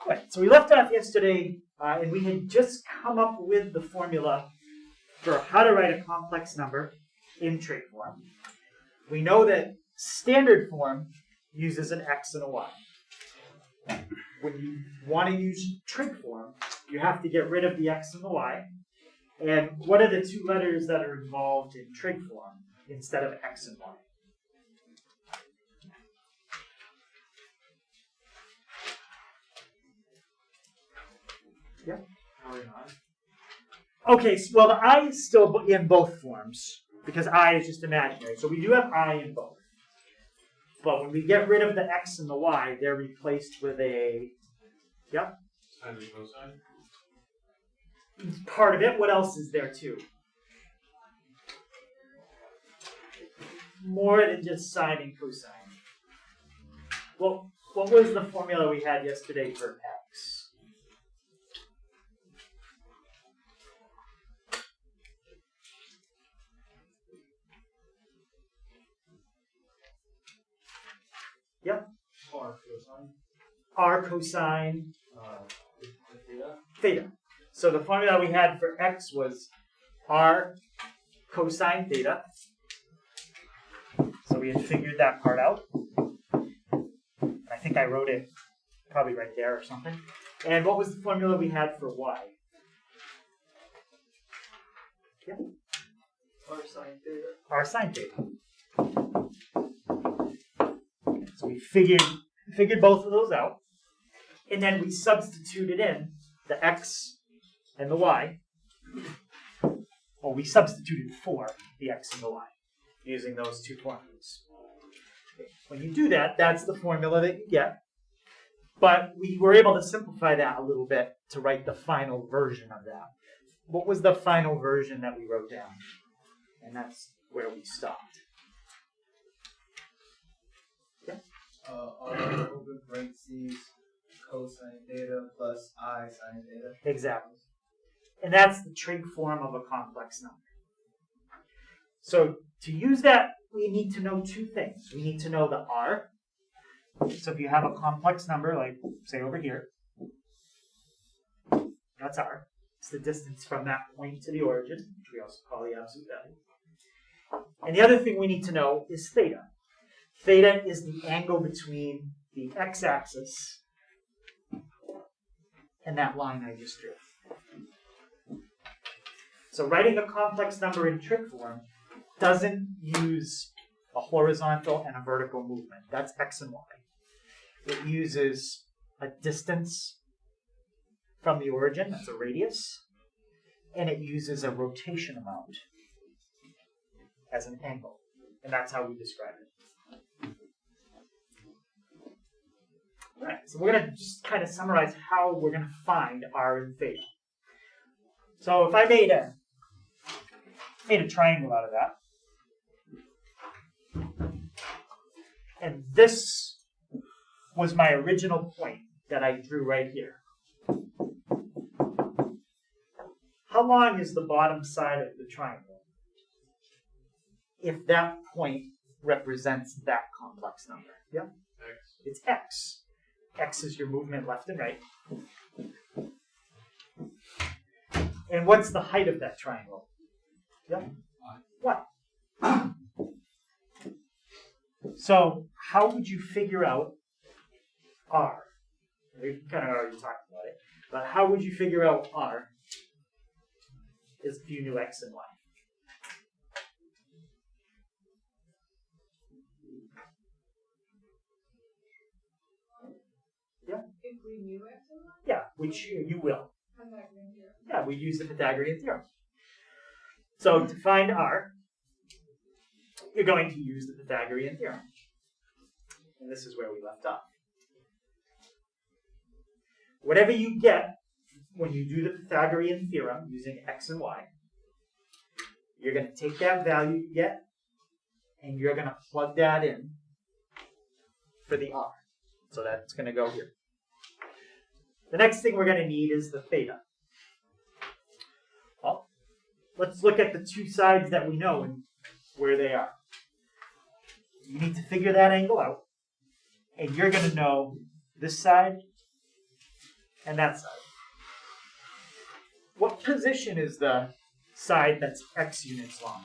Right, so we left off yesterday, and we had just come up with the formula for how to write a complex number in trig form. We know that standard form uses an x and a y. When you want to use trig form, you have to get rid of the x and the y. And what are the two letters that are involved in trig form instead of x and y? Yeah. Okay, so, well, the I is still in both forms because I is just imaginary. So we do have I in both. But when we get rid of the x and the y, they're replaced with a, yep. Sine and cosine? Part of it. What else is there too? More than just sine and cosine. Well, what was the formula we had yesterday for x? Yep. R cosine. R cosine Theta. theta. So the formula we had for x was R cosine theta. So we had figured that part out. I think I wrote it probably right there or something. And what was the formula we had for y? Yeah. R sine theta. R sine theta. So we figured both of those out. And then we substituted in the x and the y. Or we substituted for the x and the y using those two formulas. Okay. When you do that, that's the formula that you get. But we were able to simplify that a little bit to write the final version of that. What was the final version that we wrote down? And that's where we stopped. Yeah. R open parentheses cosine theta plus I sine theta. Exactly. And that's the trig form of a complex number. So to use that, we need to know two things. We need to know the R. So if you have a complex number, like say over here, that's R. It's the distance from that point to the origin, which we also call the absolute value. And the other thing we need to know is theta. Theta is the angle between the x-axis and that line I just drew. So writing a complex number in trig form doesn't use a horizontal and a vertical movement. That's x and y. It uses a distance from the origin, that's a radius, and it uses a rotation amount as an angle. And that's how we describe it. All right, so we're going to just kind of summarize how we're going to find r and theta. So if I made a triangle out of that, and this was my original point that I drew right here. How long is the bottom side of the triangle if that point represents that complex number? Yeah? X. It's x. X is your movement left and right. And what's the height of that triangle? Yeah? What? So how would you figure out r? We kind of already talked about it. But how would you figure out r if you knew x and y? Yeah? If we knew x and y? Yeah, which you will. Pythagorean theorem. Yeah, we use the Pythagorean theorem. So to find r, you're going to use the Pythagorean theorem. And this is where we left off. Whatever you get when you do the Pythagorean theorem using x and y, you're going to take that value you get and you're going to plug that in for the r. So that's going to go here. The next thing we're going to need is the theta. Well, let's look at the two sides that we know and where they are. You need to figure that angle out. And you're going to know this side and that side. What position is the side that's x units long?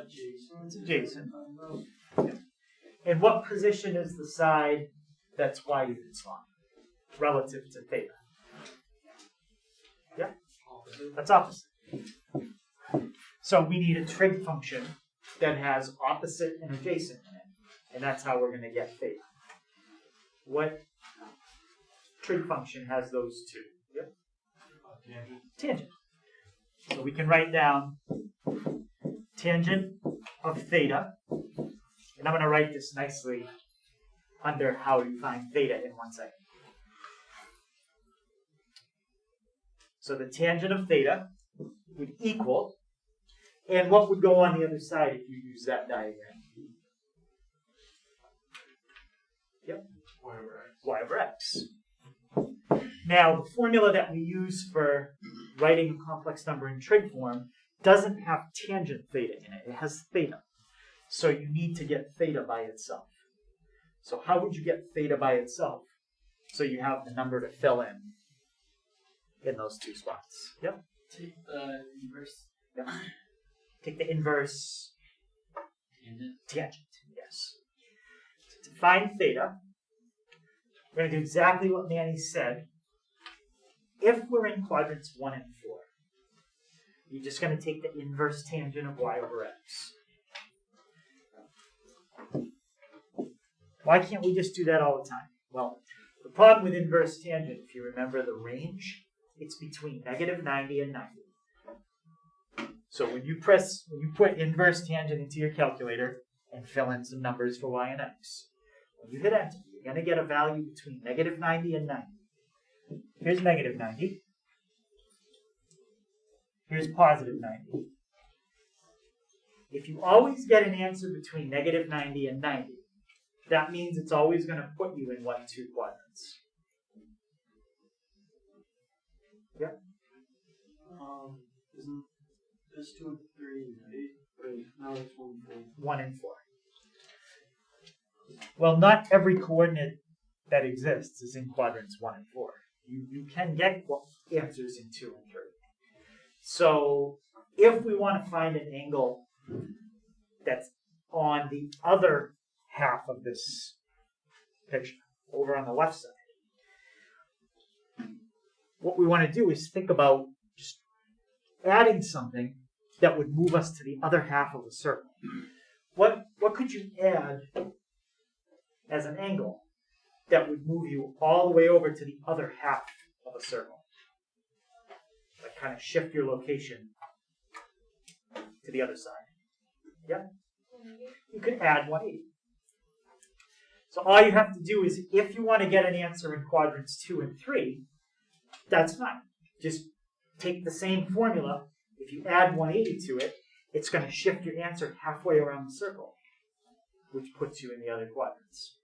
Jason. It's adjacent. And what position is the side that's y units long relative to theta? Yeah, that's opposite. So we need a trig function that has opposite and adjacent in it, and that's how we're going to get theta. What trig function has those two? Yep. Tangent. So we can write down tangent of theta, and I'm going to write this nicely under how you find theta in 1 second. So the tangent of theta would equal, and what would go on the other side if you use that diagram? Yep. Y over x. Now, the formula that we use for writing a complex number in trig form doesn't have tangent theta in it. It has theta. So you need to get theta by itself. So how would you get theta by itself? So you have the number to fill in those two spots. Yep. Take the inverse. Yep. Take the inverse Tangent. yes. So to find theta, we're going to do exactly what Manny said. If we're in quadrants 1 and 4, you're just going to take the inverse tangent of y over x. Why can't we just do that all the time? Well, the problem with inverse tangent, if you remember the range, it's between -90 and 90. So when you put inverse tangent into your calculator and fill in some numbers for y and x, when you hit enter, you're going to get a value between -90 and 90. Here's -90. Here's +90. If you always get an answer between -90 and 90, that means it's always going to put you in what two quadrants? Yep. Isn't this 2 and 3, right? Wait, no, it's 1 and 4. 1 and 4. Well, not every coordinate that exists is in quadrants 1 and 4. You can get answers in 2 and 3. So if we want to find an angle that's on the other half of this picture, over on the left side, what we want to do is think about just adding something that would move us to the other half of the circle. What could you add as an angle that would move you all the way over to the other half of a circle? Like kind of shift your location to the other side. Yeah? You could add 180. So all you have to do is, if you want to get an answer in quadrants 2 and 3, that's fine. Just take the same formula. If you add 180 to it, it's going to shift your answer halfway around the circle, which puts you in the other quadrants.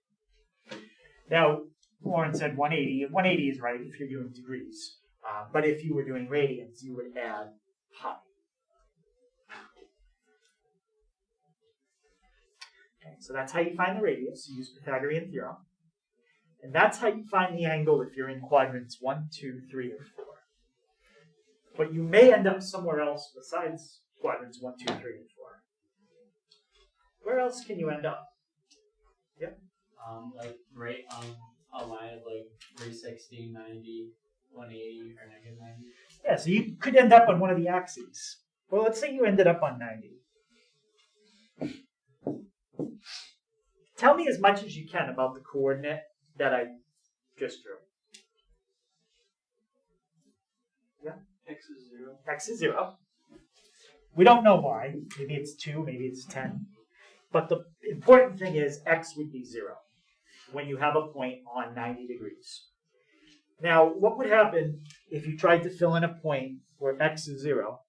Now, Lauren said 180. 180 is right if you're doing degrees. But if you were doing radians, you would add pi. Okay, so that's how you find the radius. You use Pythagorean theorem. And that's how you find the angle if you're in quadrants 1, 2, 3, or 4. But you may end up somewhere else besides quadrants 1, 2, 3, and 4. Where else can you end up? Yep. Like right on a line of like 360, 90, 180, or -90. Yeah, so you could end up on one of the axes. Well, let's say you ended up on 90. Tell me as much as you can about the coordinate that I just drew. Yeah? X is 0. X is 0. We don't know why. Maybe it's 2, maybe it's 10. But the important thing is x would be 0 when you have a point on 90 degrees. Now, what would happen if you tried to fill in a point where x is 0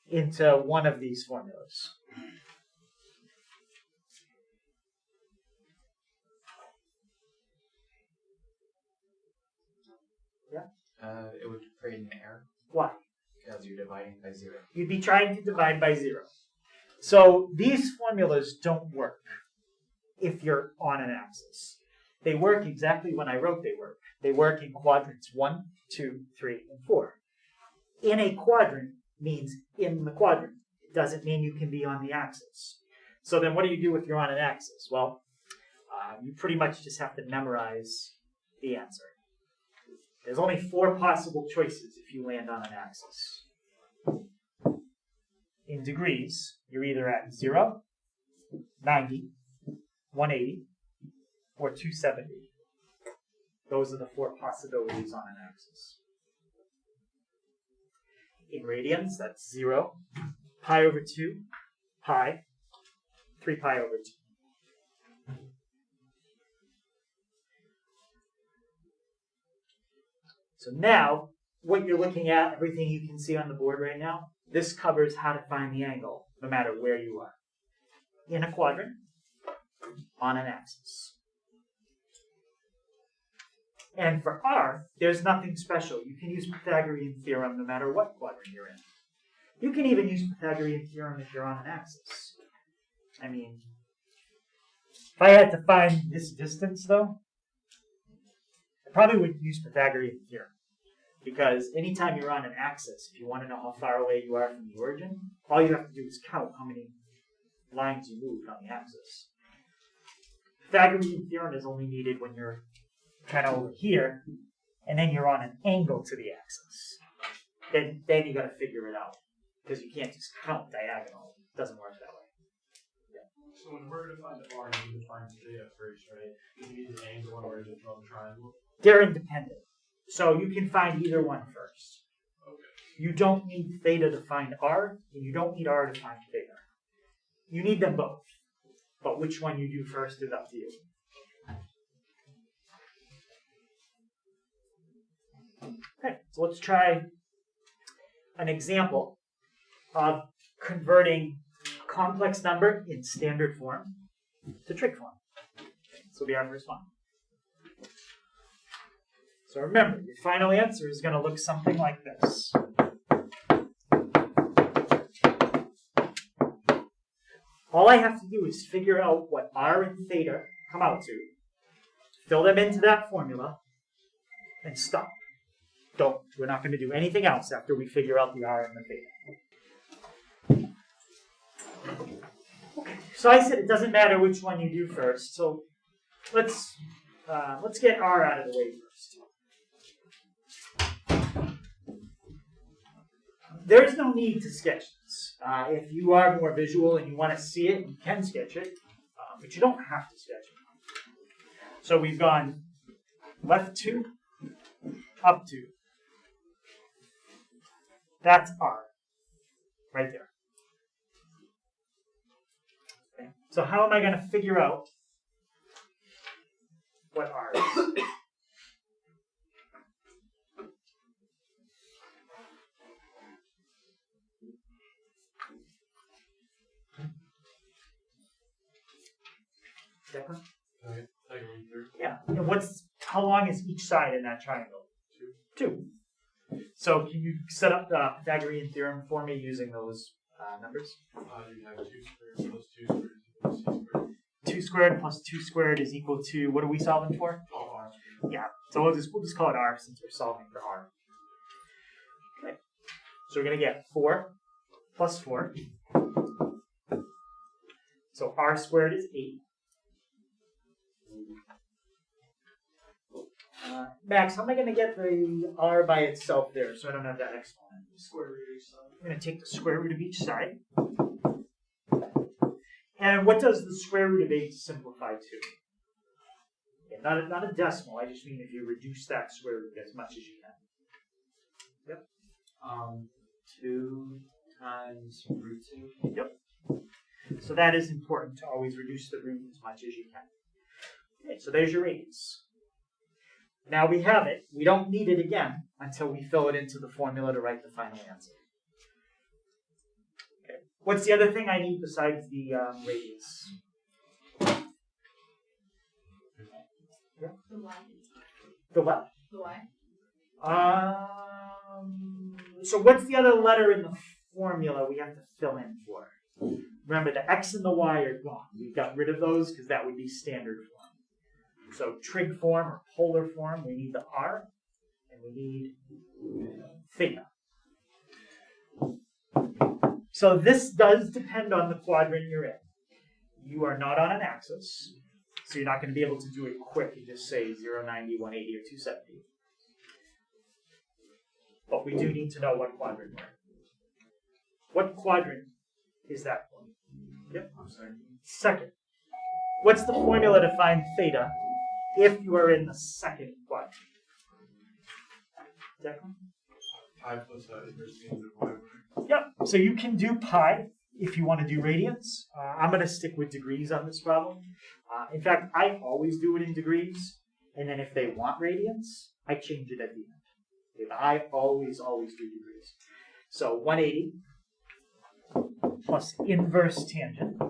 into one of these formulas? It would create an error Why? because you're dividing by 0. You'd be trying to divide by 0. So these formulas don't work. if you're on an axis. They work exactly when I wrote they work. They work in quadrants 1, 2, 3, and 4. In a quadrant means in the quadrant. It doesn't mean you can be on the axis. So then what do you do if you're on an axis? Well, you pretty much just have to memorize the answer. There's only 4 possible choices if you land on an axis. In degrees, you're either at 0, 90, 180, or 270. Those are the 4 possibilities on an axis. In radians, that's 0, pi over 2, pi, 3 pi over 2. So now, what you're looking at, everything you can see on the board right now, this covers how to find the angle, no matter where you are. In a quadrant, on an axis. And for R, there's nothing special. You can use Pythagorean theorem no matter what quadrant you're in. You can even use Pythagorean theorem if you're on an axis. I mean, if I had to find this distance, though, I probably would use Pythagorean theorem. Because anytime you're on an axis, if you want to know how far away you are from the origin, all you have to do is count how many lines you moved on the axis. Pythagorean theorem is only needed when you're kind of over here, and then you're on an angle to the axis. Then you got to figure it out, because you can't just count diagonal. It doesn't work that way. So when we're going to find the R, you need to find theta first, right? You need the angle in order to draw the triangle. They're independent. So you can find either one first. Okay. You don't need theta to find R, and you don't need R to find theta. You need them both. But which one you do first is up to you. Okay, so let's try an example of converting complex number in standard form to trig form. Okay, this will be our first one. So remember, your final answer is going to look something like this. All I have to do is figure out what R and theta come out to, fill them into that formula, and stop. We're not going to do anything else after we figure out the R and the theta. Okay, so I said it doesn't matter which one you do first, so let's get R out of the way first. There's no need to sketch this. If you are more visual and you want to see it, you can sketch it, but you don't have to sketch it. So we've gone left 2, up 2. That's R, right there. Okay. So how am I going to figure out what R is? Declan? Yeah. And how long is each side in that triangle? 2. So can you set up the Pythagorean theorem for me using those numbers? You have 2 squared plus 2 squared equals c squared. 2 squared plus 2 squared is equal to, what are we solving for? R. Yeah. So we'll just call it R since we're solving for R. Okay. So we're going to get 4 plus 4. So R squared is 8. Max, how am I going to get the R by itself there so I don't have that exponent? Square root of each side. I'm going to take the square root of each side. And what does the square root of 8 simplify to? Yeah, not a decimal, I just mean if you reduce that square root as much as you can. Yep. 2 times root 2. Yep. So that is important to always reduce the root as much as you can. Okay, so there's your radius. Now we have it. We don't need it again until we fill it into the formula to write the final answer. Okay. What's the other thing I need besides the radius? Yeah. The Y. The what? The Y. So what's the other letter in the formula we have to fill in for? remember the x and the y are gone. We got rid of those because that would be standard form. So trig form or polar form, we need the r, and we need theta. So this does depend on the quadrant you're in. You are not on an axis, so you're not going to be able to do it quick and just say 0, 90, 180, or 270. But we do need to know what quadrant we're in. What quadrant is that one? Yep, I'm sorry. Second. What's the formula to find theta if you are in the second quadrant? Declan? Pi plus inverse means of y. Yep, so you can do pi if you want to do radians. I'm going to stick with degrees on this problem. In fact, I always do it in degrees, and then if they want radians, I change it at the end. I always do degrees. So 180 plus inverse tangent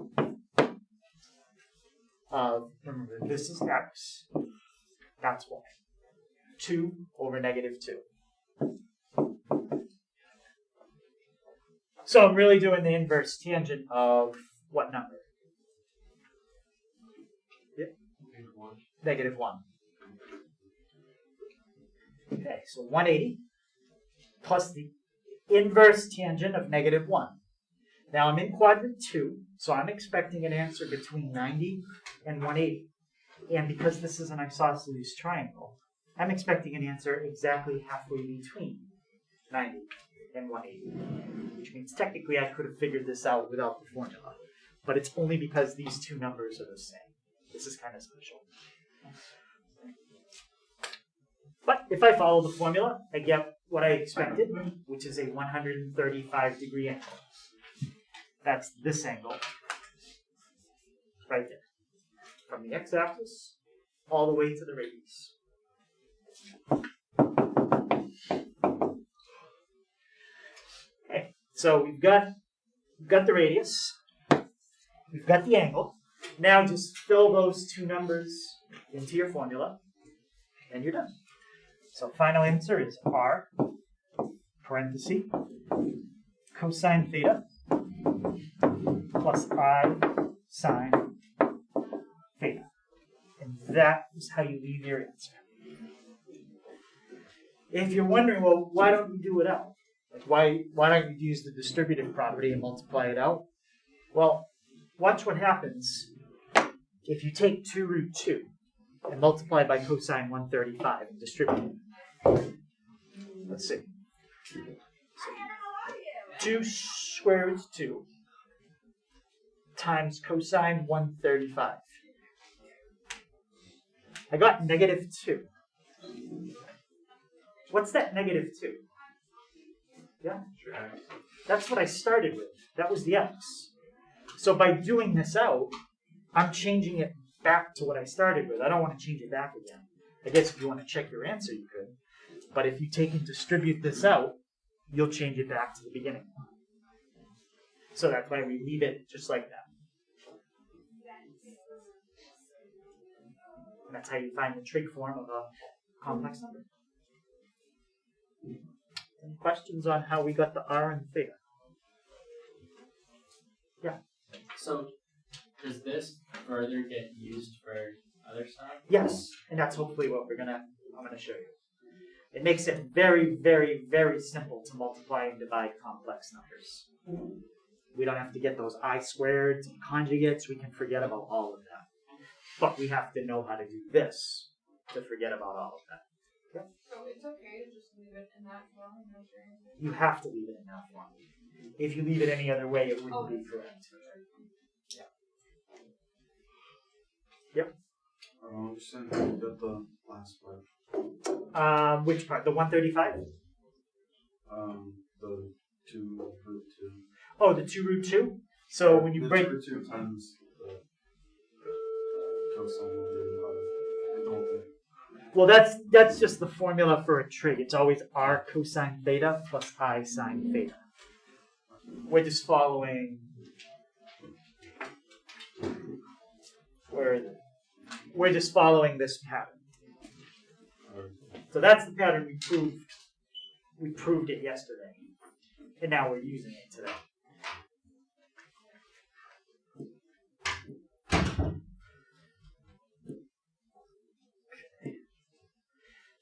of, remember, this is x, that's y. 2 over negative 2. So I'm really doing the inverse tangent of what number? Yep. Negative 1. Okay, so 180 plus the inverse tangent of negative 1. Now I'm in quadrant 2, so I'm expecting an answer between 90 and 180. And because this is an isosceles triangle, I'm expecting an answer exactly halfway between 90 and 180. Which means technically I could have figured this out without the formula. But it's only because these two numbers are the same. This is kind of special. But if I follow the formula, I get what I expected, which is a 135 degree angle. That's this angle right there. From the x-axis all the way to the radius. Okay, so we've got the radius, we've got the angle. Now just fill those two numbers into your formula, and you're done. So final answer is r, parenthesis, cosine theta, plus I sine theta. And that is how you leave your answer. If you're wondering, well, why don't you do it out? Like why don't you use the distributive property and multiply it out? Well, watch what happens if you take 2 root 2 and multiply by cosine 135 and distribute it. Let's see. 2 square root 2 times cosine 135. I got negative 2. What's that negative 2? Yeah? That's what I started with. That was the x. So by doing this out, I'm changing it back to what I started with. I don't want to change it back again. I guess if you want to check your answer, you could. But if you take and distribute this out, you'll change it back to the beginning. So that's why we leave it just like that. And that's how you find the trig form of a complex number. Any questions on how we got the r and theta? Yeah. So, does this further get used for other stuff? Yes, and that's hopefully what I'm gonna show you. It makes it very, very, very simple to multiply and divide complex numbers. We don't have to get those I squareds and conjugates. We can forget about all of that. But we have to know how to do this to forget about all of that. Yep. So it's okay to just leave it in that form and no change? You have to leave it in that form. If you leave it any other way, it wouldn't be correct. Yep. Just got the last part. Which part? The 135? The 2 root 2. Oh, the 2 root 2? So when you the break... 2 root 2 times the cosine of the whole thing. Well, that's just the formula for a trig. It's always r cosine theta plus I sine theta. We're just following... We're just following this pattern. So that's the pattern we proved. We proved it yesterday, and now we're using it today.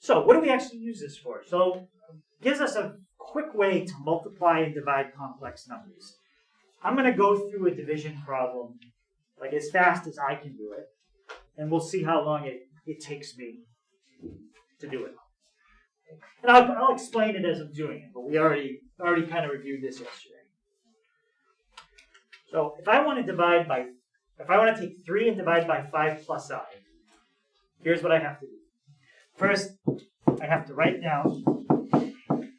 So what do we actually use this for? So it gives us a quick way to multiply and divide complex numbers. I'm going to go through a division problem like as fast as I can do it, and we'll see how long it takes me to do it. And I'll explain it as I'm doing it, but we already kind of reviewed this yesterday. So if I want to take 3 and divide by 5 plus I, here's what I have to do. First, I have to write down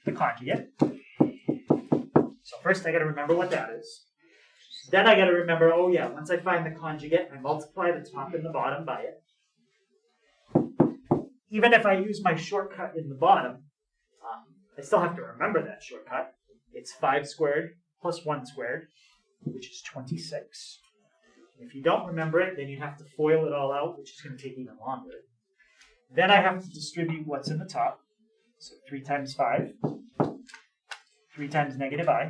the conjugate. So first I got to remember what that is. Then I got to remember, oh yeah, once I find the conjugate, I multiply the top and the bottom by it. Even if I use my shortcut in the bottom, I still have to remember that shortcut. It's 5 squared plus 1 squared, which is 26. If you don't remember it, then you have to FOIL it all out, which is going to take even longer. Then I have to distribute what's in the top. So 3 times 5, 3 times negative I.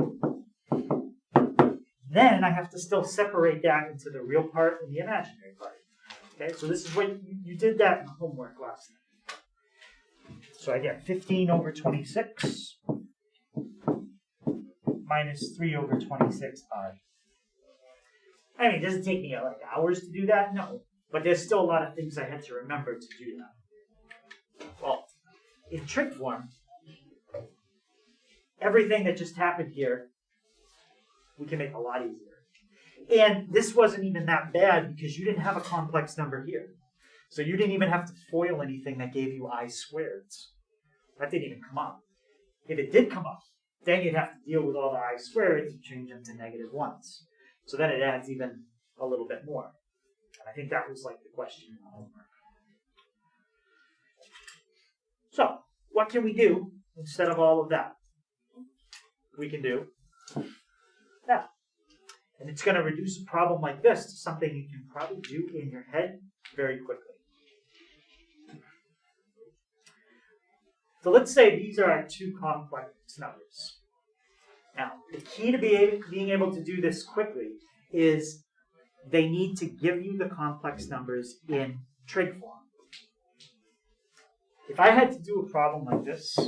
Then I have to still separate that into the real part and the imaginary part. Okay, so this is what you did that in homework last night. So I get 15 over 26 minus 3 over 26i. I mean, it doesn't take me like hours to do that, no. But there's still a lot of things I had to remember to do that. Well, in trig form, everything that just happened here, we can make a lot easier. And this wasn't even that bad because you didn't have a complex number here. So you didn't even have to FOIL anything that gave you I squareds. That didn't even come up. If it did come up, then you'd have to deal with all the I squareds and change them to negative 1s. So then it adds even a little bit more. And I think that was like the question in the homework. So, what can we do instead of all of that? We can do that. And it's going to reduce a problem like this to something you can probably do in your head very quickly. So let's say these are our 2 complex numbers. Now, the key to being able to do this quickly is they need to give you the complex numbers in trig form. If I had to do a problem like this,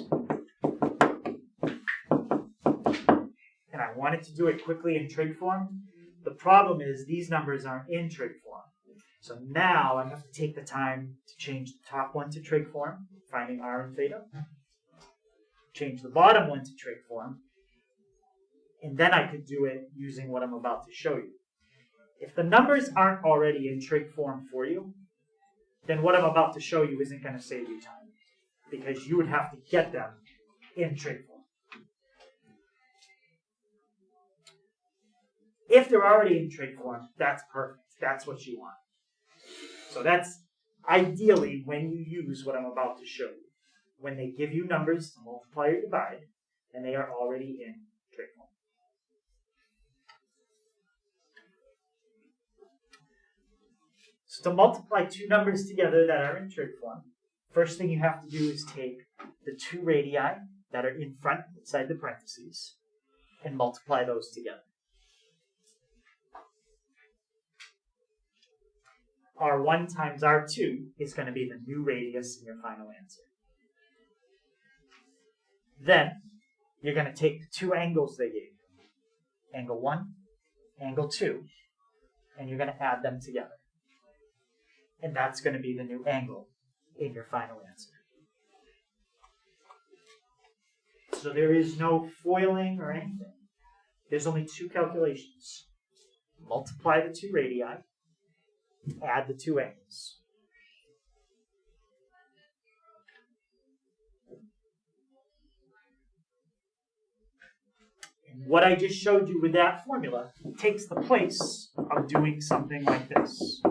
and I wanted to do it quickly in trig form, the problem is these numbers aren't in trig form. So now I have to take the time to change the top one to trig form, finding r and theta, change the bottom one to trig form, and then I could do it using what I'm about to show you. If the numbers aren't already in trig form for you, then what I'm about to show you isn't going to save you time, because you would have to get them in trig form. If they're already in trig form, that's perfect. That's what you want. So that's ideally when you use what I'm about to show you. When they give you numbers to multiply or divide, and they are already in trig form. So to multiply 2 numbers together that are in trig form, first thing you have to do is take the 2 radii that are in front inside the parentheses and multiply those together. R1 times R2 is going to be the new radius in your final answer. Then you're going to take the 2 angles they gave you, angle 1, angle 2, and you're going to add them together. And that's going to be the new angle in your final answer. So there is no foiling or anything. There's only 2 calculations. Multiply the 2 radii, add the 2 angles. And what I just showed you with that formula takes the place of doing something like this.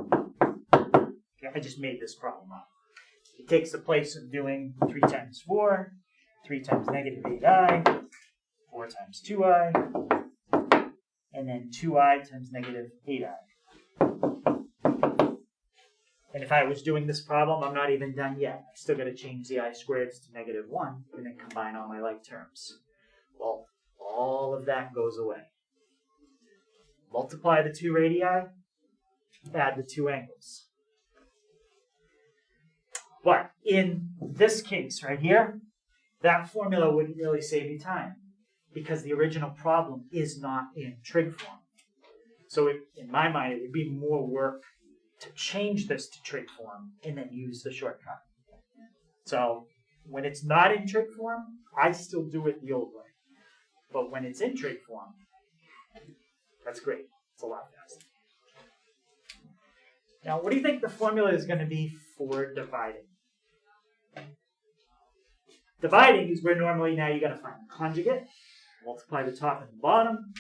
Okay, I just made this problem up. It takes the place of doing 3 times 4, 3 times negative 8i, 4 times 2i, and then 2i times negative 8i. And if I was doing this problem, I'm not even done yet. I still got to change the I squareds to negative 1 and then combine all my like terms. Well, all of that goes away. Multiply the 2 radii, add the 2 angles. But in this case right here, that formula wouldn't really save you time because the original problem is not in trig form. So in my mind, it would be more work to change this to trig form and then use the shortcut. So when it's not in trig form, I still do it the old way. But when it's in trig form, that's great. It's a lot faster. Now, what do you think the formula is going to be for dividing? Dividing is where normally now you got to find the conjugate, multiply the top and the bottom,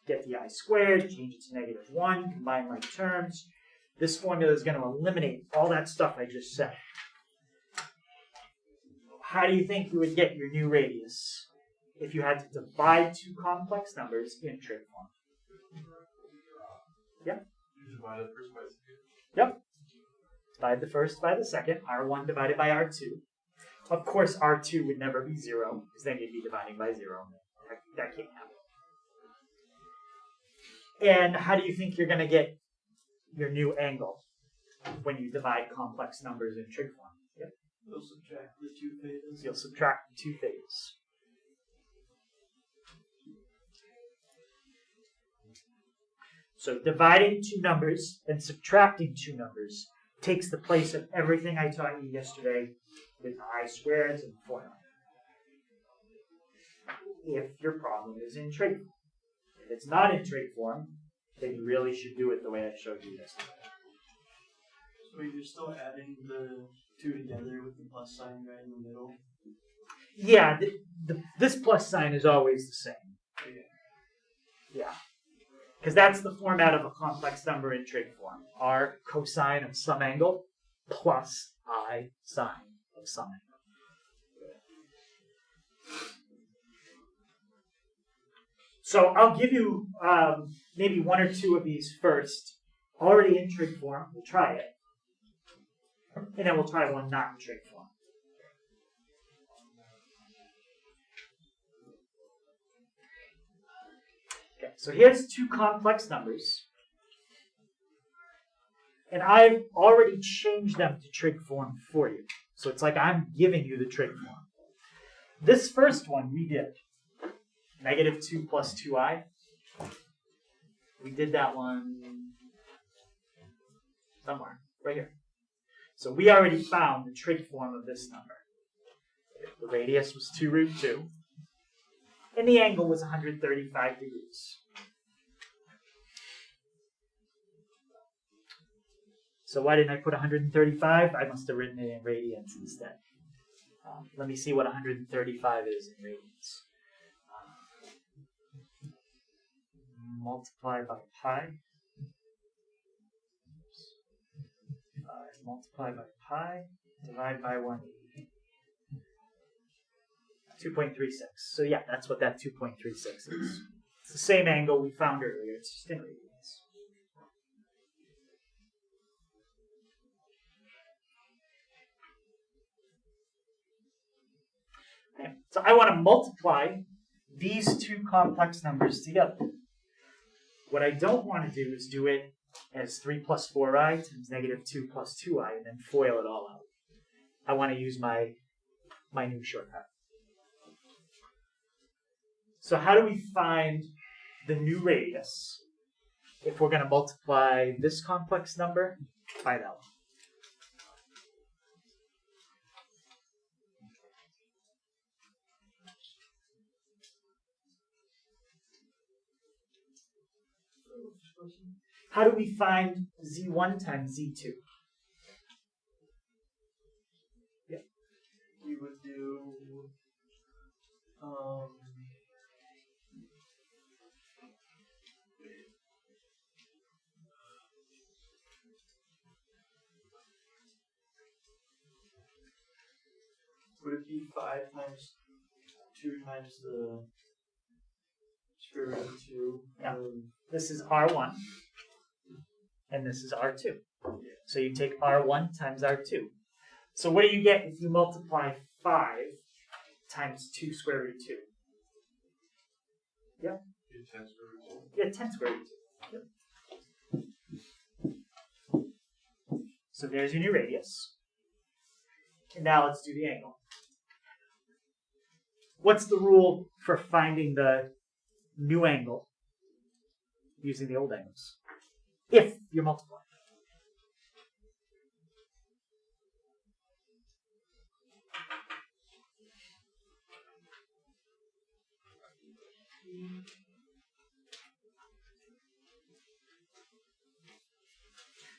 get the I squared, change it to -1, combine like terms. This formula is going to eliminate all that stuff I just said. How do you think you would get your new radius if you had to divide two complex numbers in trig form? Yep. You divide the first by the second. Yep. Divide the first by the second, R1 divided by R2. Of course, R2 would never be 0, because then you'd be dividing by 0. That can't happen. And how do you think you're going to get your new angle when you divide complex numbers in trig form? Yep. We'll subtract the two thetas. You'll subtract the two thetas. So dividing two numbers and subtracting two numbers takes the place of everything I taught you yesterday with the I squareds and formula. If your problem is in trig form. If it's not in trig form, then you really should do it the way I showed you yesterday. So you're still adding the two together with the plus sign right in the middle? Yeah, this plus sign is always the same. Yeah. Because that's the format of a complex number in trig form. R cosine of some angle plus I sine of some angle. So I'll give you maybe one or two of these first, already in trig form. We'll try it. And then we'll try one not in trig form. Okay, so here's two complex numbers. And I've already changed them to trig form for you. So it's like I'm giving you the trig form. This first one we did. -2 plus 2i. We did that one somewhere, right here. So we already found the trig form of this number. The radius was 2 root 2. And the angle was 135 degrees. So why didn't I put 135? I must have written it in radians instead. Let me see what 135 is in radians. Multiply by pi. Multiply by pi. Divide by 180. 2.36. So yeah, that's what that 2.36 is. It's the same angle we found earlier. It's just in radians. Okay, so I want to multiply these two complex numbers together. What I don't want to do is do it as 3 plus 4i times -2 plus 2i and then FOIL it all out. I want to use my new shortcut. So how do we find the new radius if we're going to multiply this complex number by that one? How do we find z1 times z2? Yeah. We would do would it be 5 times 2 times the square root of 2? Yeah. This is R1, and this is R2. So you take R1 times R2. So what do you get if you multiply 5 times 2 square root 2? Yeah? You 10 square root 2. Yeah, 10 square root 2. Yep. So there's your new radius. And now let's do the angle. What's the rule for finding the new angle using the old angles? If you're multiplying.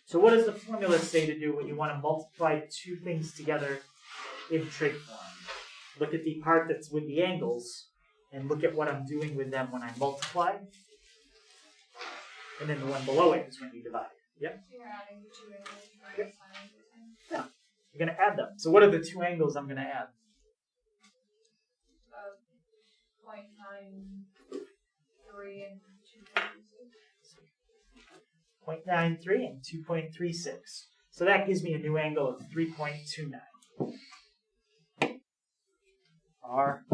So what does the formula say to do when you want to multiply two things together in trig form? Look at the part that's with the angles and look at what I'm doing with them when I multiply. And then the one below it is when you divide. Yep. So you're adding the two angles, right? Yep. Sine and cosine. Yeah. You're going to add them. So what are the two angles I'm going to add? 0.93 and 2.36. 0.93 and 2.36. So that gives me a new angle of 3.29. R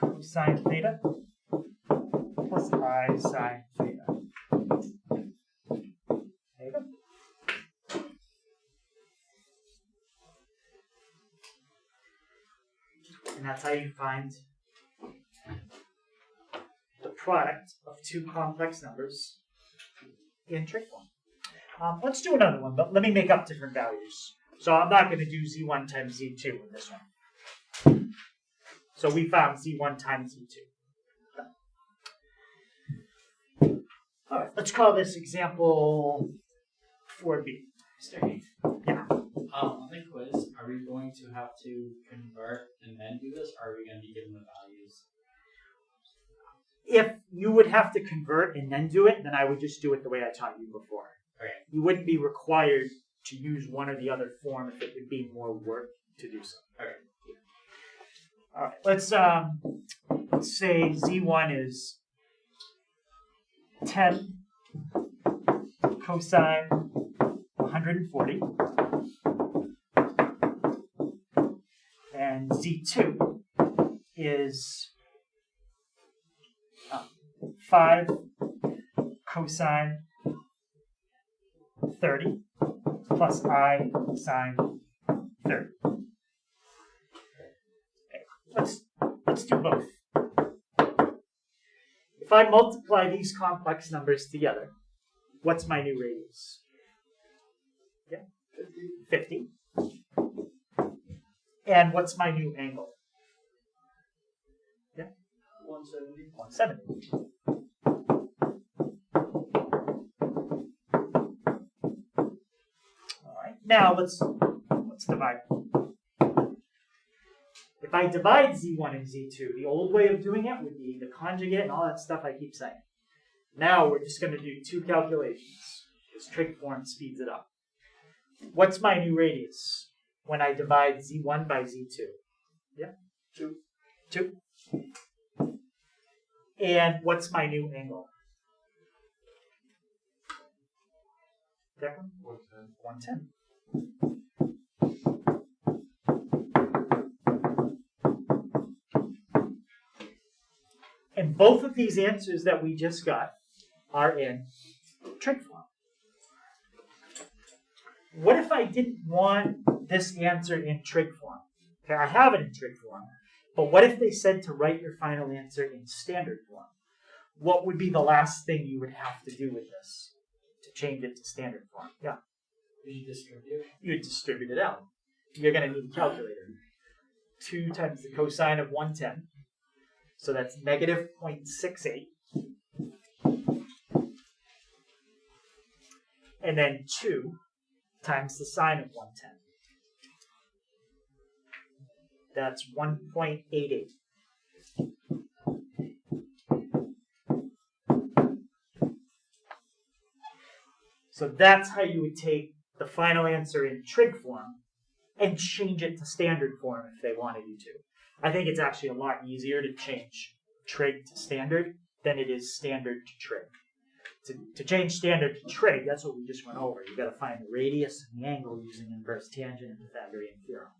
cosine theta plus I sine theta. There you go. And that's how you find the product of two complex numbers in trig form. Let's do another one, but let me make up different values. So I'm not going to do z1 times z2 in this one. So we found z1 times z2. All right, let's call this example 4b. Yeah. On the quiz, are we going to have to convert and then do this, or are we going to be given the values? If you would have to convert and then do it, then I would just do it the way I taught you before. Okay. You wouldn't be required to use one or the other form if it would be more work to do so. Okay. All right, let's say z1 is 10 cosine 140, and z2 is 5 cosine 30 plus I sine 30. Let's do both. If I multiply these complex numbers together, what's my new radius? Yeah, 50. And what's my new angle? Yeah, 170. 170. All right, now let's divide. If I divide z1 and z2, the old way of doing it would be the conjugate and all that stuff I keep saying. Now we're just going to do two calculations. This trig form speeds it up. What's my new radius when I divide z1 by z2? Yeah? 2. 2. And what's my new angle? Declan? 110. And both of these answers that we just got are in trig form. What if I didn't want this answer in trig form? Okay, I have it in trig form, but what if they said to write your final answer in standard form? What would be the last thing you would have to do with this to change it to standard form? Yeah. You would distribute it out. You're going to need a calculator. 2 times the cosine of 110. So that's negative 0.68. And then 2 times the sine of 110. That's 1.88. So that's how you would take the final answer in trig form and change it to standard form if they wanted you to. I think it's actually a lot easier to change trig to standard than it is standard to trig. To change standard to trig, that's what we just went over. You've got to find the radius and the angle using inverse tangent and Pythagorean theorem.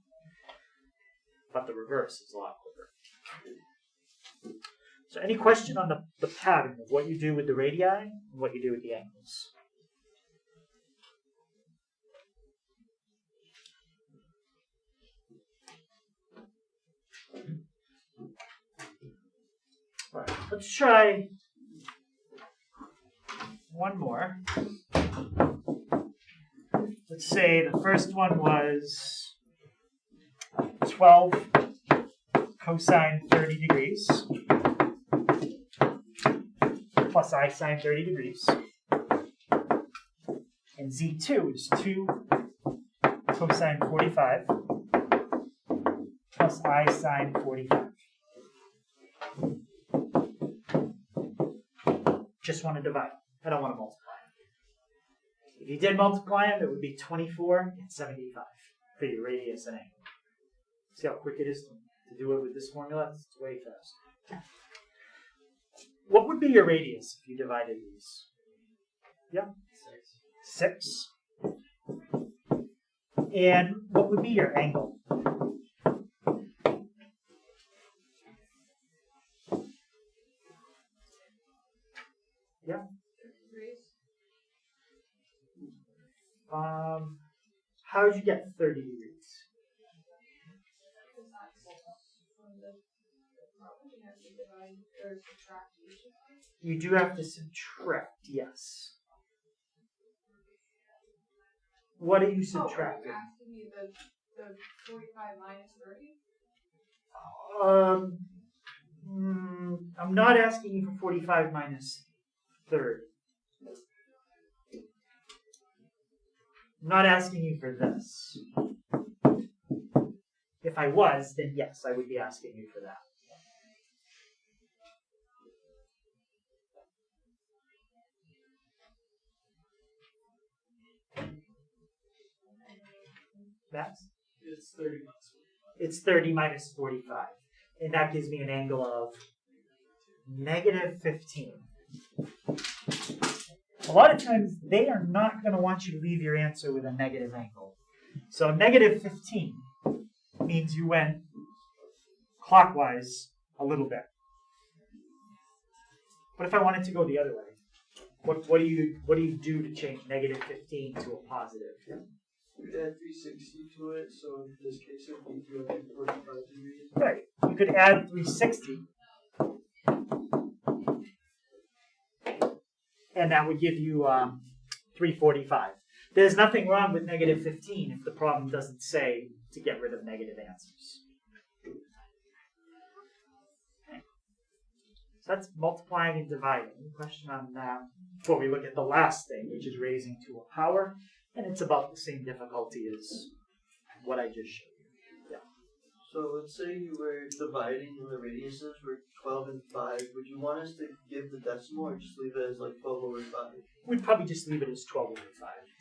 But the reverse is a lot quicker. So any question on the pattern of what you do with the radii and what you do with the angles? Let's try one more. Let's say the first one was 12 cosine 30 degrees plus I sine 30 degrees. And Z2 is 2 cosine 45 plus I sine 45. Just want to divide. I don't want to multiply. If you did multiply them, it would be 24 and 75 for your radius and angle. See how quick it is to do it with this formula? It's way fast. What would be your radius if you divided these? Yeah? 6. And what would be your angle? Yeah? How did you get 30 degrees? You do have to subtract, yes. What are you subtracting? Asking me the 45 minus 30? I'm not asking you for 45 minus 30. I'm not asking you for this. If I was, then yes, I would be asking you for that. Max? It's 30 minus 45. It's 30 minus 45. And that gives me an angle of negative 15. A lot of times, they are not going to want you to leave your answer with a negative angle. So negative 15 means you went clockwise a little bit. What if I wanted to go the other way? What do you do to change negative 15 to a positive? You'd add 360 to it, so in this case it would be 245 degrees. Right. You could add 360. And that would give you 345. There's nothing wrong with negative 15 if the problem doesn't say to get rid of negative answers. Okay. So that's multiplying and dividing. Any question on that before we look at the last thing, which is raising to a power. And it's about the same difficulty as what I just showed you. Yeah. So let's say you were dividing and the radiuses were 12 and 5. Would you want us to give the decimal or just leave it as like 12 over 5? We'd probably just leave it as 12 over 5.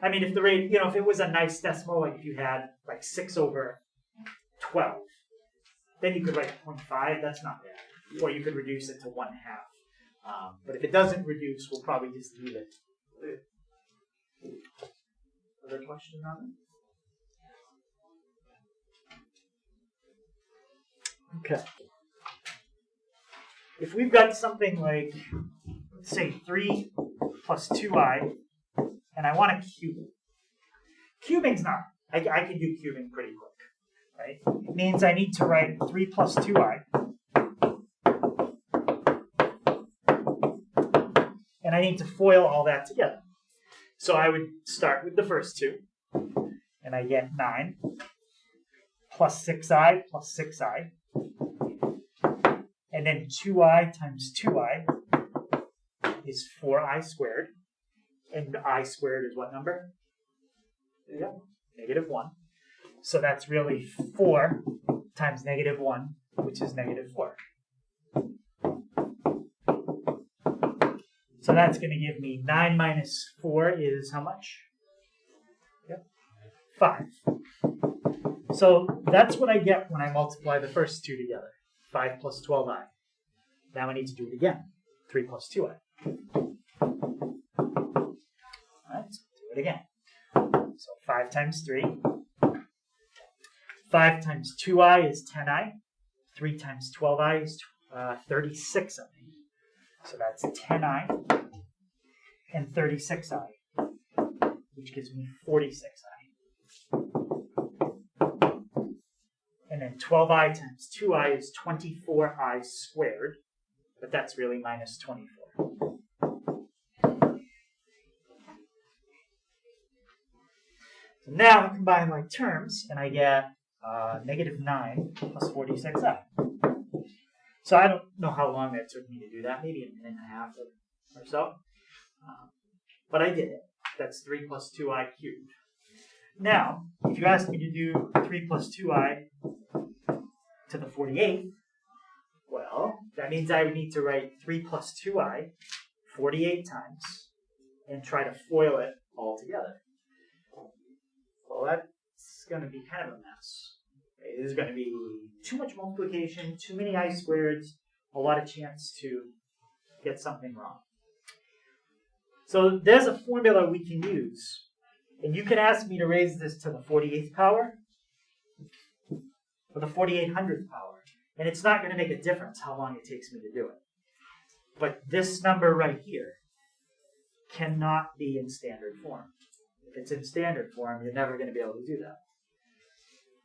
I mean, if the rate, if it was a nice decimal, like if you had like 6 over 12, then you could write 0.5. That's not bad. Or you could reduce it to 1/2. But if it doesn't reduce, we'll probably just leave it. Other questions on it? Okay. If we've got something like, let's say 3 plus 2i, and I want to cube it. Cubing's not, I can do cubing pretty quick, right? It means I need to write 3 plus 2i, and I need to FOIL all that together. So I would start with the first two, and I get 9 plus 6i plus 6i, and then 2i times 2i is 4i squared, and I squared is what number? Yeah, negative 1. So that's really 4 times negative 1, which is negative 4. So that's going to give me 9 minus 4 is how much? Yep. 5. So that's what I get when I multiply the first two together. 5 plus 12i. Now I need to do it again. 3 plus 2i. Alright, so do it again. So 5 times 3. 5 times 2i is 10i. 3 times 12i is 36i. So that's 10i and 36i, which gives me 46i. And then 12i times 2i is 24i squared. but that's really minus 24. So now I combine my terms, and I get negative 9 plus 46i. So I don't know how long that took me to do that, maybe a minute and a half or so. But I did it. That's 3 plus 2i cubed. Now, if you ask me to do 3 plus 2i to the 48th, well, that means I would need to write 3 plus 2i 48 times and try to FOIL it all together. Well, that's going to be kind of a mess. It is going to be too much multiplication, too many I squareds, a lot of chance to get something wrong. So there's a formula we can use. And you can ask me to raise this to the 48th power or the 4800th power. And it's not going to make a difference how long it takes me to do it. But this number right here cannot be in standard form. If it's in standard form, you're never going to be able to do that.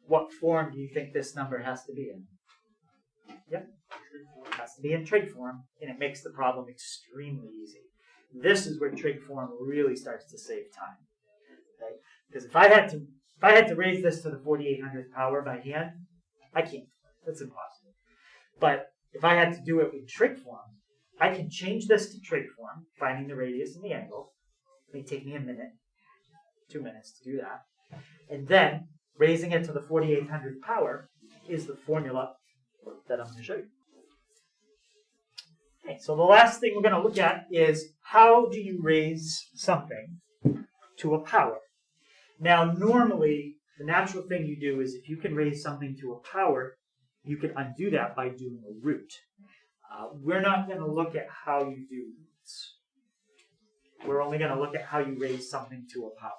What form do you think this number has to be in? Yep, it has to be in trig form, and it makes the problem extremely easy. This is where trig form really starts to save time. Okay? Because if I had to raise this to the 4800th power by hand, I can't. That's impossible. But if I had to do it with trig form, I can change this to trig form, finding the radius and the angle. It may take me a minute, 2 minutes to do that. And then raising it to the 4800th power is the formula that I'm going to show you. Okay, so the last thing we're going to look at is how do you raise something to a power? Now, normally, the natural thing you do is if you can raise something to a power, you can undo that by doing a root. We're not going to look at how you do roots. We're only going to look at how you raise something to a power.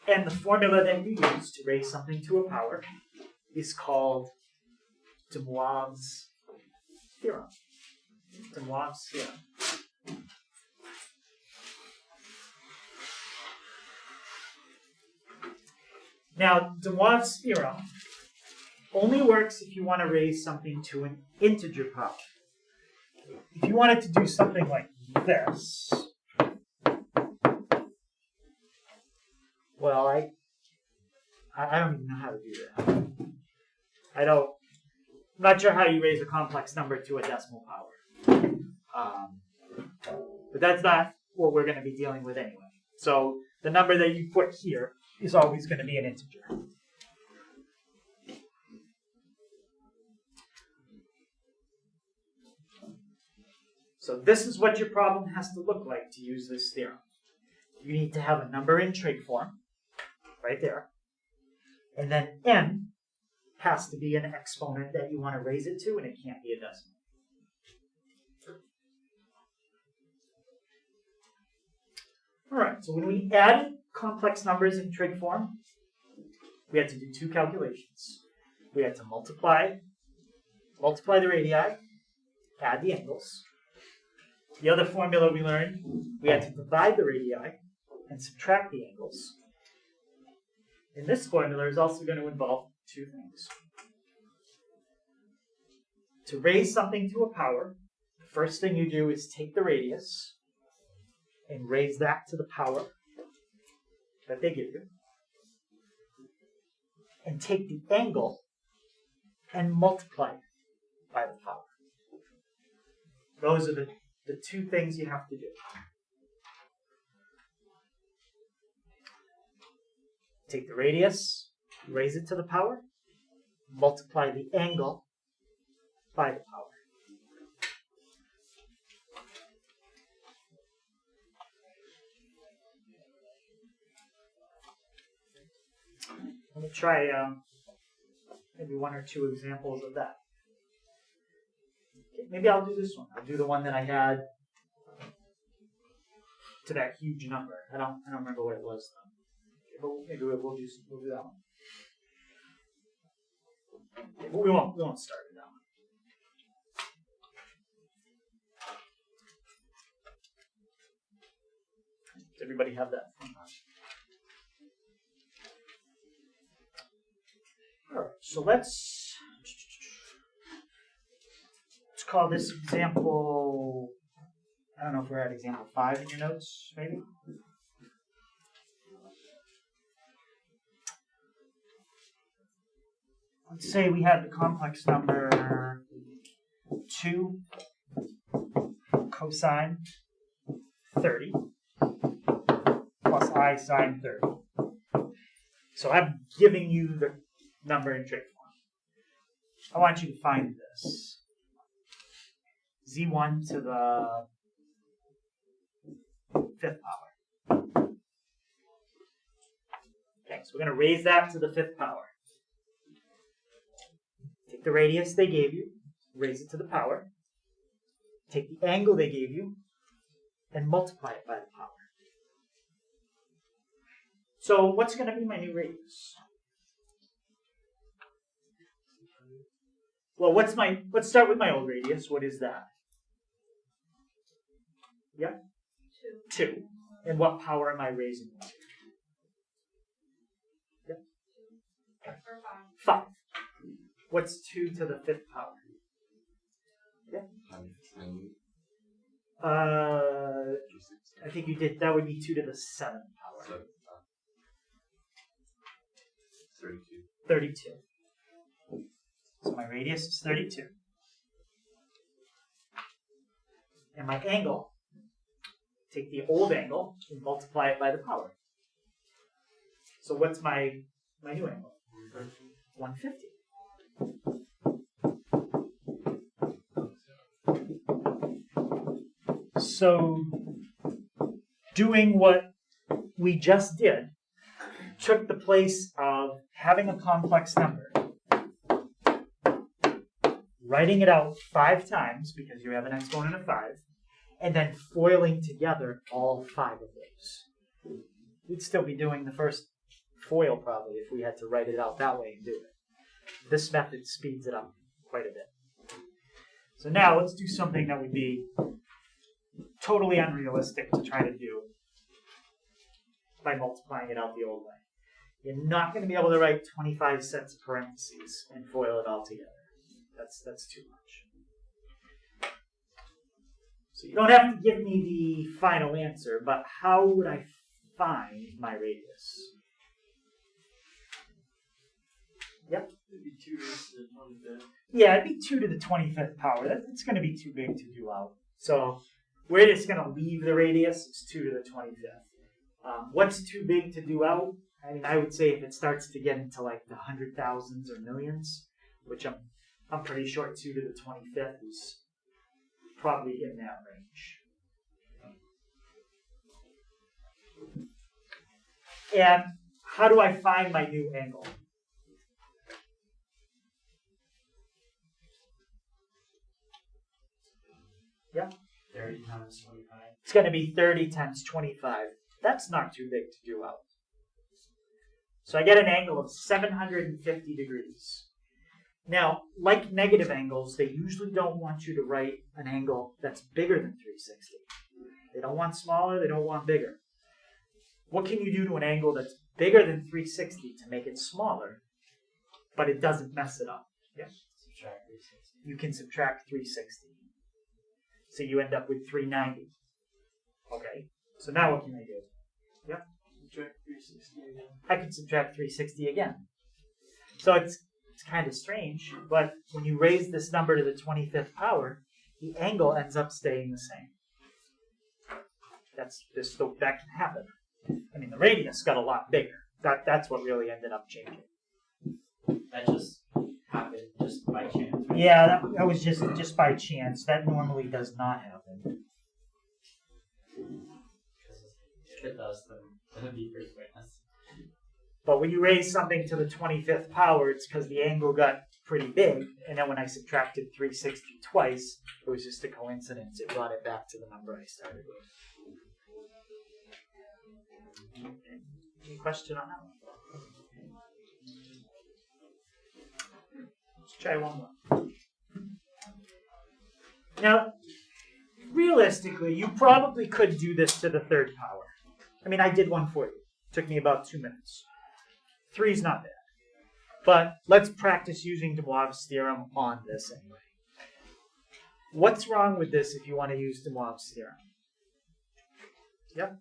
And the formula that you use to raise something to a power is called de Moivre's theorem. De Moivre's theorem. Now, de Moivre's theorem only works if you want to raise something to an integer power. If you wanted to do something like this, well, I don't even know how to do that. I'm not sure how you raise a complex number to a decimal power. But that's not what we're going to be dealing with anyway. So the number that you put here is always going to be an integer. So this is what your problem has to look like to use this theorem. You need to have a number in trig form, right there. And then n has to be an exponent that you want to raise it to, and it can't be a decimal. All right, so when we added complex numbers in trig form, we had to do two calculations. We had to multiply the radii, add the angles. The other formula we learned, we had to divide the radii and subtract the angles. And this formula is also going to involve two things. To raise something to a power, the first thing you do is take the radius and raise that to the power that they give you. And take the angle and multiply it by the power. Those are the two things you have to do. Take the radius, raise it to the power, multiply the angle by the power. Let me try maybe one or two examples of that. Okay, maybe I'll do this one. I'll do the one that I had to that huge number. I don't remember what it was though. Okay, but maybe we'll do that one. Okay, but we won't start with that one. Does everybody have that? All right, so let's call this example, I don't know if we're at example 5 in your notes, maybe? Let's say we had the complex number 2 cosine 30 plus I sine 30. So I'm giving you the number in trig form. I want you to find this. Z1 to the 5th power. Okay, so we're going to raise that to the 5th power. Take the radius they gave you, raise it to the power. Take the angle they gave you, and multiply it by the power. So what's going to be my new radius? Well, let's start with my old radius. What is that? Yeah? 2. And what power am I raising it to? Yeah? Or 5. What's 2 to the 5th power? Yeah? I think you did, that would be 2 to the 7th power. 32. So my radius is 32. And my angle, take the old angle and multiply it by the power. So what's my new angle? 150. So doing what we just did took the place of having a complex number, writing it out 5 times because you have an exponent of 5, and then foiling together all 5 of those. We'd still be doing the first foil probably if we had to write it out that way and do it. This method speeds it up quite a bit. So now let's do something that would be totally unrealistic to try to do by multiplying it out the old way. You're not going to be able to write 25 sets of parentheses and foil it all together. That's too much. So you don't have to give me the final answer, but how would I find my radius? Yep. It'd be 2 raised to the 25th. Yeah, it'd be 2 to the 25th power. It's going to be too big to do out. So we're just going to leave the radius. It's 2 to the 25th. What's too big to do out? I mean, I would say if it starts to get into like the 100,000s or millions, which I'm pretty sure 2 to the 25th is probably in that range. And how do I find my new angle? Yeah? 30 times 25. It's going to be 30 times 25. That's not too big to do out. So I get an angle of 750 degrees. Now, like negative angles, they usually don't want you to write an angle that's bigger than 360. They don't want smaller, they don't want bigger. What can you do to an angle that's bigger than 360 to make it smaller, but it doesn't mess it up? Yeah? Subtract 360. You can subtract 360. So you end up with 390. Okay, so now what can I do? Yeah? Subtract 360 again. I can subtract 360 again. So it's kind of strange, but when you raise this number to the 25th power, the angle ends up staying the same. That can happen. I mean, the radius got a lot bigger. That's what really ended up changing. That just happened just by chance. Right? Yeah, that was just by chance. That normally does not happen. If it does, then it'll be great witness. But when you raise something to the 25th power, it's because the angle got pretty big, and then when I subtracted 360 twice, it was just a coincidence. It brought it back to the number I started with. Any question on that one? Let's try one more. Now, realistically, you probably could do this to the 3rd power. I mean, I did one for you. It took me about 2 minutes. 3 is not bad. But let's practice using de Moivre's theorem on this anyway. What's wrong with this if you want to use de Moivre's theorem? Yep.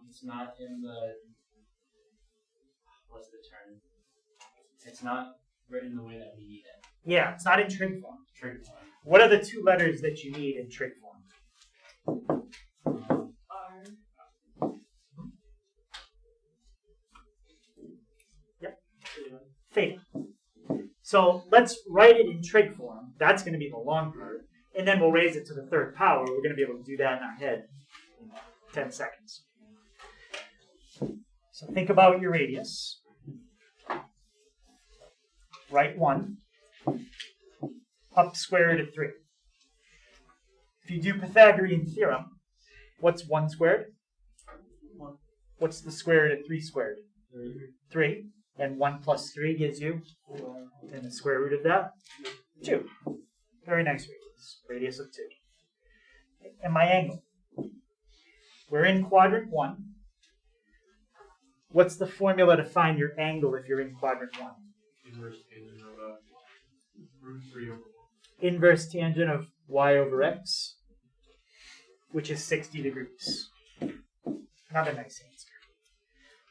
It's not in the, what's the term? It's not written the way that we need it. Yeah, it's not in trig form. Trig form. What are the two letters that you need in trig form? R. Theta. So let's write it in trig form. That's going to be the long part. And then we'll raise it to the third power. We're going to be able to do that in our head in 10 seconds. So think about your radius. Write 1. Up square root of 3. If you do Pythagorean theorem, what's 1 squared? 1. What's the square root of 3 squared? 3. And 1 plus 3 gives you? 4. And the square root of that? 2. Very nice radius. Radius of 2. And my angle. We're in quadrant 1. What's the formula to find your angle if you're in quadrant 1? Inverse tangent of root 3 over 1. Inverse tangent of y over x, which is 60 degrees. Not a nice answer.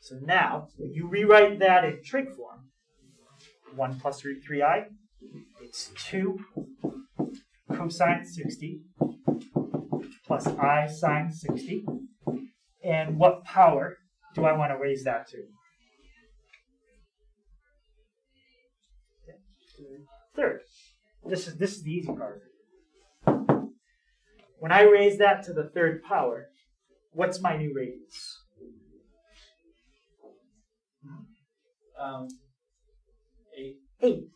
So now, when you rewrite that in trig form, 1 plus root 3i, it's 2 cosine 60 plus I sine 60. And what power do I want to raise that to? Third. This is the easy part. When I raise that to the third power, what's my new radius? 8. 8.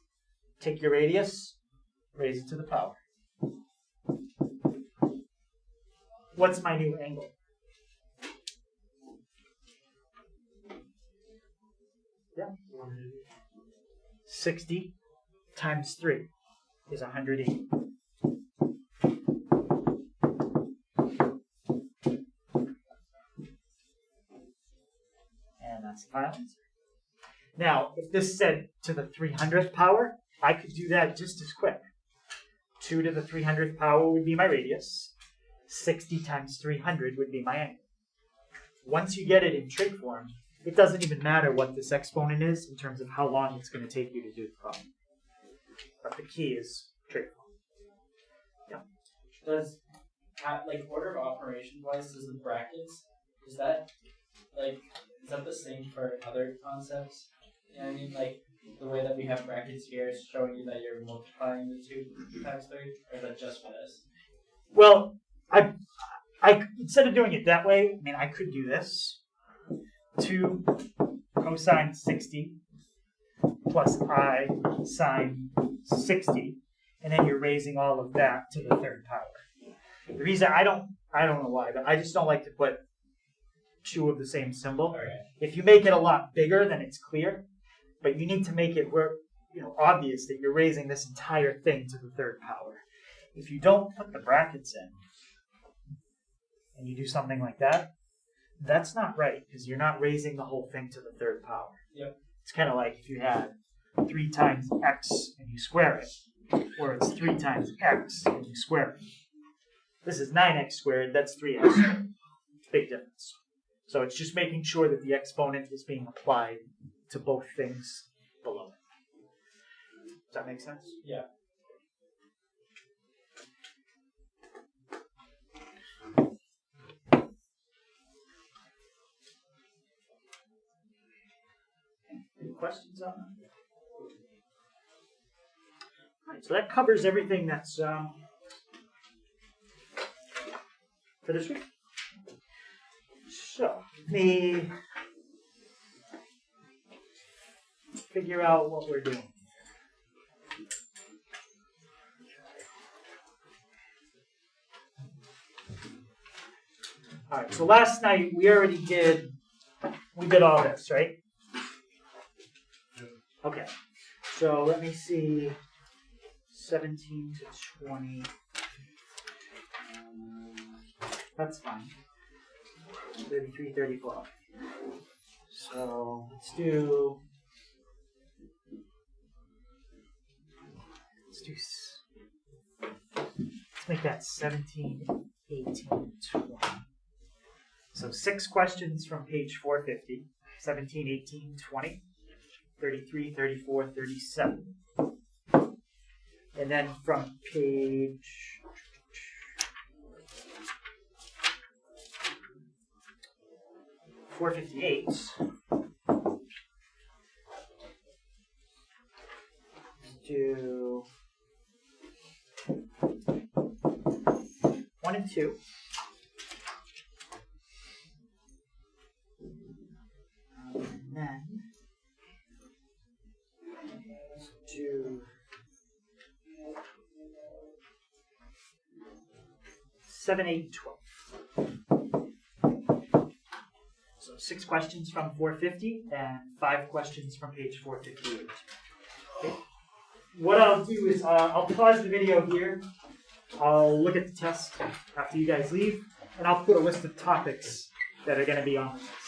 Take your radius, raise it to the power. What's my new angle? Yeah. 60 times 3 is 180. And that's the final answer. Now, if this said to the 300th power, I could do that just as quick. 2 to the 300th power would be my radius. 60 times 300 would be my angle. Once you get it in trig form, it doesn't even matter what this exponent is in terms of how long it's going to take you to do the problem. But the key is trig form. Does, like, order of operations wise, does the brackets, is that the same for other concepts? You know what I mean? Like, the way that we have brackets here is showing you that you're multiplying the 2 times 3? Or is that just for this? Well, I instead of doing it that way, I mean, I could do this. 2 cosine 60 plus I sine 60, and then you're raising all of that to the third power. The reason I don't know why, but I just don't like to put 2 of the same symbol. Okay. If you make it a lot bigger, then it's clear, but you need to make it obvious that you're raising this entire thing to the third power. If you don't put the brackets in, and you do something like that, that's not right, because you're not raising the whole thing to the third power. Yep. It's kind of like if you had 3 times x and you square it, or it's 3 times x and you square it. This is 9x squared, that's 3x squared. Big difference. So it's just making sure that the exponent is being applied to both things below it. Does that make sense? Yeah. Any questions on that? All right, so that covers everything that's for this week. So let me figure out what we're doing. All right, so last night we did all this, right? Okay, so let me see, 17 to 20, that's fine, 33, 34. So let's do think that's 17, 18, 20. So 6 questions from page 450, 17, 18, 20, 33, 34, 37. And then from page 458 do 1 and 2. And then let's do 7, 8, 12. So 6 questions from 450 and 5 questions from page 458. Okay. What I'll do is I'll pause the video here. I'll look at the test after you guys leave, and I'll put a list of topics that are going to be on the test.